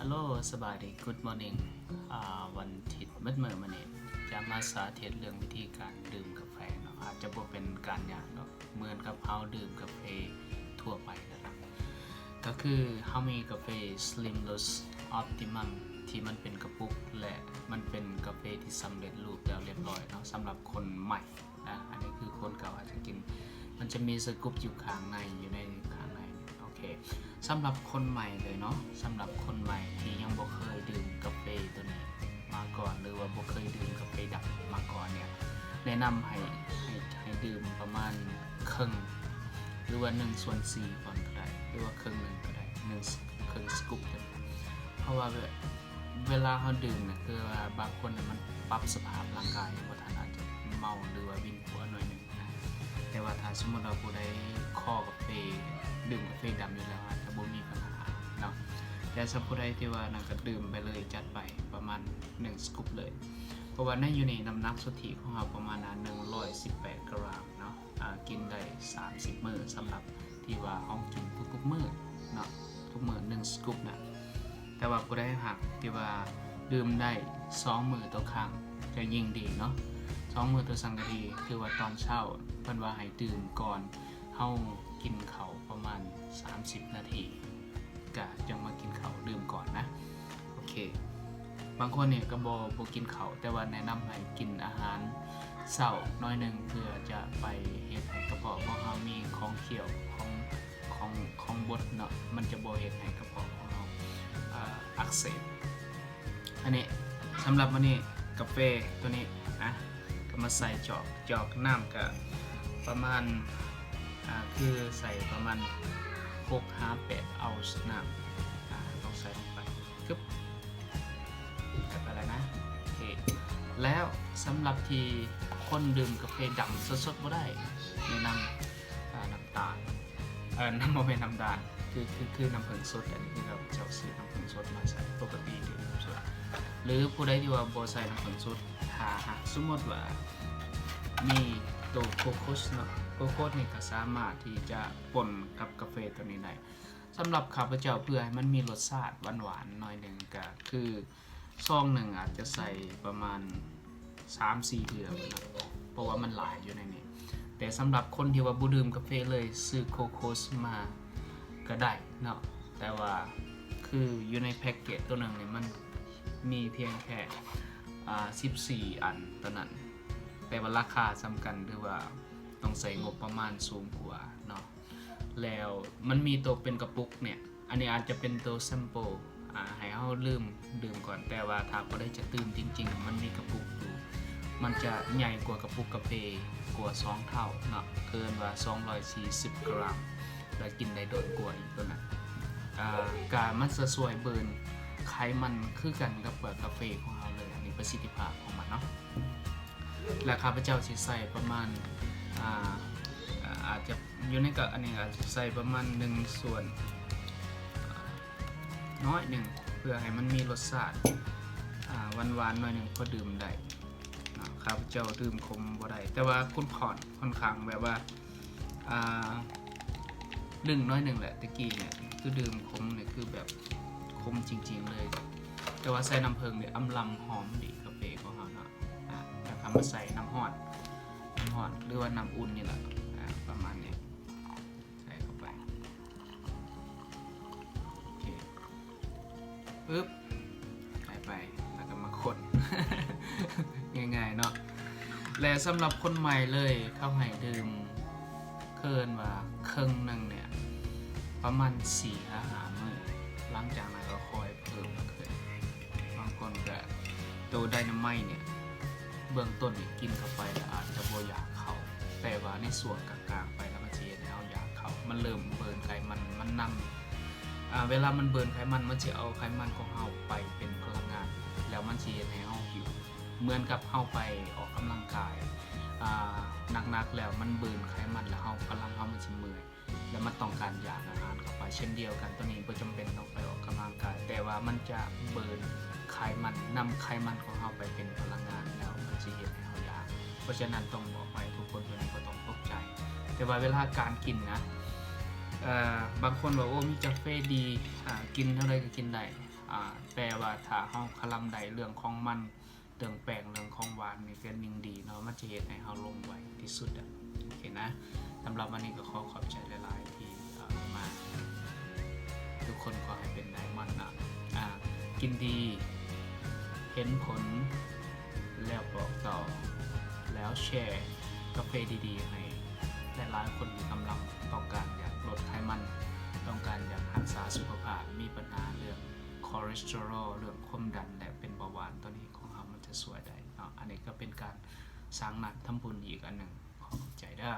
ฮัลโหลสบายดี Good morning วันอาทิตย์มืดมาเนี่ยจะมาสาธิตเรื่องวิธีการดื่มกาแฟเนาะอาจจะบ่เป็นการอย่างเนาะเหมือนกับเฮาดื่มกาแฟทั่วไปนะครับก็คือเฮามีกาแฟ Slim Roast Optimum ที่มันเป็นกระปุกและมันเป็นกาแฟที่สำเร็จรูปแล้วเรียบร้อยเนาะสำหรับคนใหม่นะอันนี้คือคนเก่าอาจจะกินมันจะมีสกู๊ปอยู่ข้างในอยู่ในข้างในโอเคสำหรับคนใหม่เลยเนาะสำหรับคนใหม่ที่ยังบ่เคยดื่มกาแฟตัวนี้มาก่อนหรือว่าบ่เคยดื่มกาแฟดำมาก่อนเนี่ยแนะนำให้ดื่มประมาณครึ่งหรือว่า1/4ก่อนก็ได้หรือว่าครึ่งนึงก็ได้ครึ่งสกู๊ปเพราะว่าเวลาเราดื่มเนี่ยคือว่าบางคนมันปรับสภาพร่างกายบ่ทันอาจจะเมาหรือว่าวินหัวหน่อยนึงนะแต่ว่าถ้าสมมุติว่าผู้ใดคอกาแฟดื่มกาแฟดำอยู่แล้วอาจจะบ่มีปัญหาเนาะแต่สำหรับผู้ใดที่ว่านั่นก็ดื่มไปเลยจัดไปประมาณ1สกู๊ปเลยเพราะว่าในอยู่ในน้ำหนักสุทธิของเราประมาณ118 กรัมเนาะกินได้30มื้อสำหรับที่ว่าเฮากินทุกๆมื้อเนาะทุกมื้อ1สกู๊ปนะแต่ว่าผู้ใดหักที่ว่าดื่มได้2มื้อต่อครั้งจะยิ่งดีเนาะ2มื้อต่อสังกะดีคือว่าตอนเช้าเพิ่นว่าให้ดื่มก่อนเฮากินข้าวประมาณ30นาทีก็จังมากินข้าวดื่มก่อนนะโอเคบางคนเนี่ยก็บ่กินข้าวแต่ว่าแนะนำให้กินอาหารเช้าน้อยนึงเพื่อจะไปเฮ็ดให้กระเพาะของเรามีของเคี้ยวของบดเนาะมันจะบ่เฮ็ดให้กระเพาะของเราอักเสบอันนี้สำหรับวันนี้กาแฟตัวนี้นะก็มาใส่จอกน้ำก็ประมาณคือใส่ประมาณ6-8 ออนซ์น้ำต้องใส่ลงไปกึ๊บใส่ไปแล้วนะโอเคแล้วสำหรับที่คนดื่มกาแฟดำสดๆบ่ได้แนะนำน้ำตาลน้ำบ่เป็นน้ำตาลคือน้ำผึ้งสดอันนี้คือเราจะซื้อน้ำผึ้งสดมาใส่ปกติดื่มน้ำสดหรือผู้ใดที่ว่าบ่ใส่น้ำผึ้งสดถ้าหากสมมติว่ามีตัวโคโคสเนาะโคโคสนี่ก็สามารถที่จะปนกับกาแฟตัวนี้ได้สำหรับข้าพเจ้าเพื่อให้มันมีรสชาติหวานๆหน่อยหนึ่งก็คือซองหนึ่งอาจจะใส่ประมาณ 3-4 เดือนนะเพราะว่ามันหลายอยู่ในนี้แต่สำหรับคนที่ว่าบ่ดื่มกาแฟเลยซื้อโคโคสมาก็ได้เนาะแต่ว่าคืออยู่ในแพ็กเกจตัวหนึ่งเนี่ยมันมีเพียงแค่14 อันตัวนั้นแต่ว่าราคาสำคัญหรือว่าต้องใส่งบประมาณสูงกว่าเนาะแล้วมันมีตัวเป็นกระปุกเนี่ยอันนี้อาจจะเป็นตัวแซมเปิลให้เฮาดื่มก่อนแต่ว่าถ้าบ่ได้จะตื่มจริงๆมันมีกระปุกอยู่มันจะใหญ่กว่ากระปุกกาแฟกว่า2เท่าเนาะเกินว่า240 กรัมแล้วกินได้โดนกว่าอีกตัวนั้นการมันจะช่วยเบิร์นไขมันคือกันกับกาแฟของเราเลยอันนี้ประสิทธิภาพของมันเนาะและข้าพเจ้าสิใส่ประมาณอาจจะอยู่ในกับอันนี้อาจจะใส่ประมาณ1ส่วนน้อยหนึ่งเพื่อให้มันมีรสชาติหวานๆหน่อยหนึ่งพอดื่มได้ข้าพเจ้าดื่มขมบ่ได้แต่ว่าคุณผ่อนค่อนข้างแบบว่าดึงน้อยหนึ่งแหละตะกี้เนี่ยคือดื่มขมเนี่ยคือแบบขมจริงๆเลยแต่ว่าใส่น้ำผึ้งเนี่ยอำลำหอมดีกาแฟของเราเนาะแล้วก็มาใส่น้ำร้อนหรือว่าน้ำอุ่นนี่แหละประมาณนี้ใส่เข้าไปโอเคปึ๊บใส่ไปแล้วก็มาคน ง่ายๆเนาะและสำหรับคนใหม่เลยเข้าให้ดื่มเกินว่าครึ่งนึงเนี่ยประมาณ4-5 มื้อหลังจากนั้นก็ค่อยเพิ่มขึ้นบางคนก็ตัวไดนาไมต์เนี่ยเบื้องต้นนี่กินเข้าไปแล้วอาจจะบ่อยากเข้าแต่ว่าในส่วนกลางๆไปแล้วมันจะเห็นเอาอยากเข้ามันเริ่มเบิร์นไขมันนำเวลามันเบิร์นไขมันจะเอาไขมันของเราไปเป็นพลังงานแล้วมันจะเห็นให้เราหิวเหมือนกับเข้าไปออกกำลังกายหนักๆแล้วมันเบิร์นไขมันแล้วกำลังมันจะเมื่อยแล้วมันต้องการอยากอาหารเข้าไปเช่นเดียวกันตัวนี้ไม่จำเป็นต้องไปออกกำลังกายแต่ว่ามันจะเบิร์นไขมันนำไขมันของเราไปเป็นพลังงานแล้วมันจะเห็นให้เราอยากเพราะฉะนั้นต้องบอกไปทุกคนตัวนี้ก็ต้องตกใจแต่ว่าเวลาการกินนะ บางคนบอกโอ้มีกาแฟดีกินเท่าไรก็กินได้แปลว่าถ้าเฮาคลำใดเรื่องของมันเรื่องแป้งเรื่องของหวานนี่เป็นนิ่งดีเนาะมันจะเฮ็ดให้เฮาลงไวที่สุดโอเคนะสำหรับวันนี้ก็ขอบใจหลายๆที่มาทุกคนขอให้เป็นไดมอนด์นะกินดีเห็นผลแล้วบอกต่อแล้วแชร์กาแฟดีๆให้หลายๆคนมีกำลังต้องการอยากลดไขมันต้องการอยากรักษาสุขภาพมีปัญหาเรื่องคอเลสเตอรอลเรื่องความดันและเป็นเบาหวานตัวนี้ของเรามันจะสวยได้เนาะอันนี้ก็เป็นการสร้างนักทำบุญอีกอันหนึ่งขอบใจเด้อ